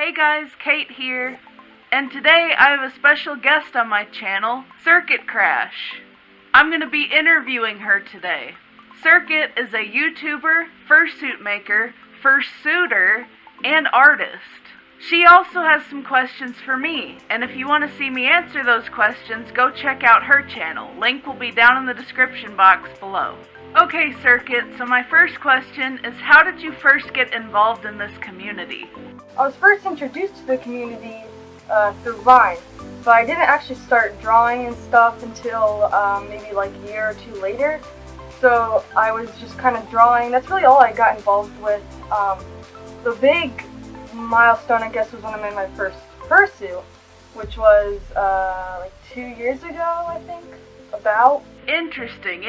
Hey guys, Kate here, and today I have a special guest on my channel, CircuitCrash. I'm going to be interviewing her today. Circuit is a YouTuber, fursuit maker, fursuiter, and artist. She also has some questions for me, and if you want to see me answer those questions, go check out her channel. Link will be down in the description box below. Okay, Circuit, so my first question is, how did you first get involved in this community? I was first introduced to the community through Vine, but I didn't actually start drawing and stuff until maybe like a year or two later. So I was just kind of drawing. That's really all I got involved with. The big milestone, I guess, was when I made my first fursuit, which was like 2 years ago, I think, about. Interesting.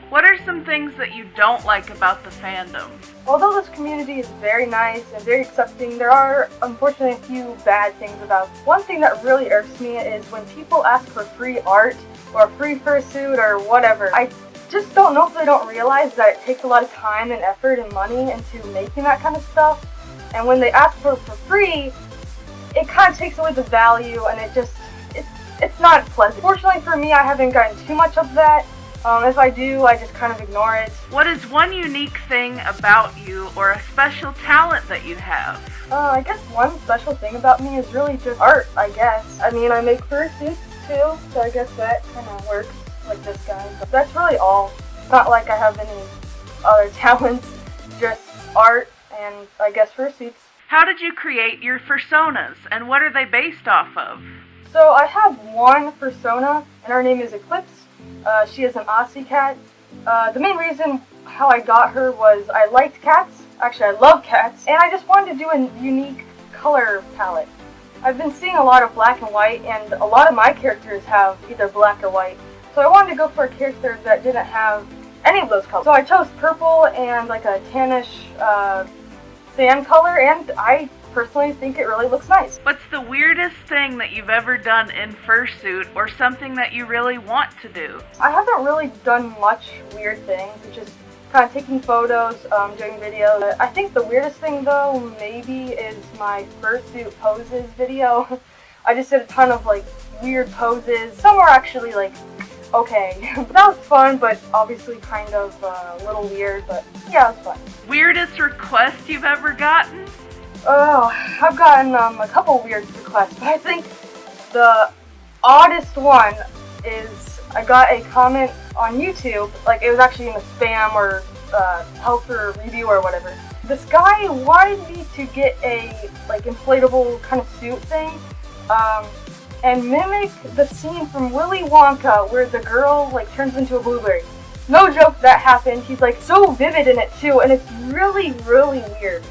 What are some things that you don't like about the fandom? Although this community is very nice and very accepting, there are unfortunately a few bad things about it. One thing that really irks me is when people ask for free art or free fursuit or whatever. I just don't know if they don't realize that it takes a lot of time and effort and money into making that kind of stuff. And when they ask for it for free, it kind of takes away the value, and it's not pleasant. Fortunately for me, I haven't gotten too much of that. If I do, I just kind of ignore it. What is one unique thing about you or a special talent that you have? I guess one special thing about me is really just art, I guess. I mean, I make fursuits too, so I guess that kind of works like this guy. But that's really all. It's not like I have any other talents, just art and I guess fursuits. How did you create your fursonas, and what are they based off of? So I have one fursona, and her name is Eclipse. She is an Aussie cat. The main reason how I got her was I liked cats. Actually, I love cats. And I just wanted to do a unique color palette. I've been seeing a lot of black and white, and a lot of my characters have either black or white. So I wanted to go for a character that didn't have any of those colors. So I chose purple and like a tannish sand color, and I personally think it really looks nice. What's the weirdest thing that you've ever done in fursuit, or something that you really want to do? I haven't really done much weird things, just kind of taking photos, doing videos. I think the weirdest thing though maybe is my fursuit poses video. I just did a ton of like weird poses. Some were actually like okay. That was fun, but obviously kind of a little weird, but yeah, it was fun. Weirdest request you've ever gotten? Oh, I've gotten a couple weird requests, but I think the oddest one is I got a comment on YouTube, like it was actually in a spam or helper review or whatever. This guy wanted me to get a like inflatable kind of suit thing, and mimic the scene from Willy Wonka where the girl like turns into a blueberry. No joke, that happened. He's like so vivid in it too, and it's really weird.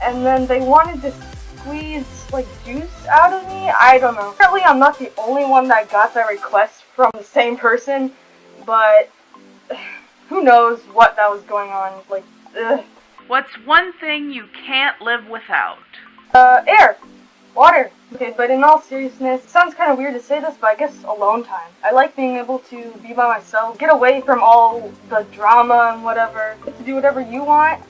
And then they wanted to squeeze like juice out of me. I don't know. Apparently I'm not the only one that got that request from the same person, but who knows what that was going on. Like, ugh. What's one thing you can't live without? Air. Water. Okay, but in all seriousness, it sounds kind of weird to say this, but I guess alone time. I like being able to be by myself, get away from all the drama and whatever, get to do whatever you want.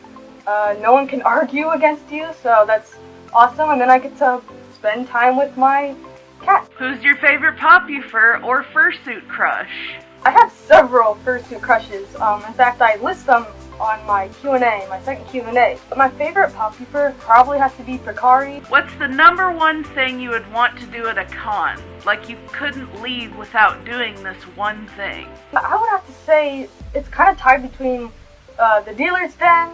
No one can argue against you, so that's awesome, and then I get to spend time with my cat. Who's your favorite poppy fur or fursuit crush? I have several fursuit crushes. In fact, I list them on my Q&A, my second Q&A. But my favorite poppy fur probably has to be Picari. What's the number one thing you would want to do at a con? Like you couldn't leave without doing this one thing. I would have to say it's kind of tied between the dealer's den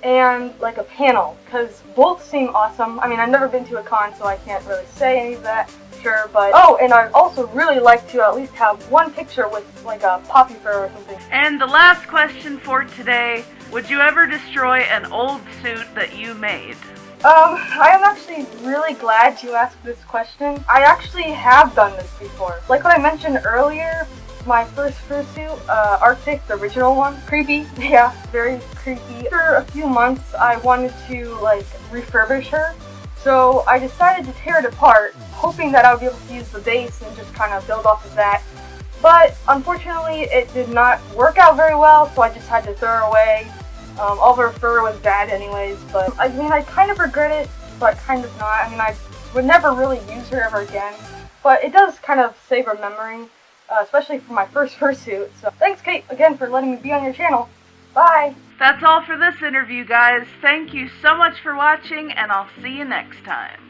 and like a panel, because both seem awesome. I mean, I've never been to a con, so I can't really say any of that. Sure, but oh, and I'd also really like to at least have one picture with like a poppy fur or something. And the last question for today, would you ever destroy an old suit that you made? I am actually really glad you asked this question. I actually have done this before. Like what I mentioned earlier, my first fursuit, Arctic, the original one, creepy, yeah, very creepy. After a few months, I wanted to like refurbish her. So I decided to tear it apart, hoping that I would be able to use the base and just kind of build off of that. But unfortunately, it did not work out very well, so I just had to throw her away. All of her fur was bad anyways, but I mean, I kind of regret it but kind of not. I mean, I would never really use her ever again, but it does kind of save her memory, especially for my first fursuit. So thanks, Kate, again for letting me be on your channel. Bye! That's all for this interview, guys. Thank you so much for watching, and I'll see you next time.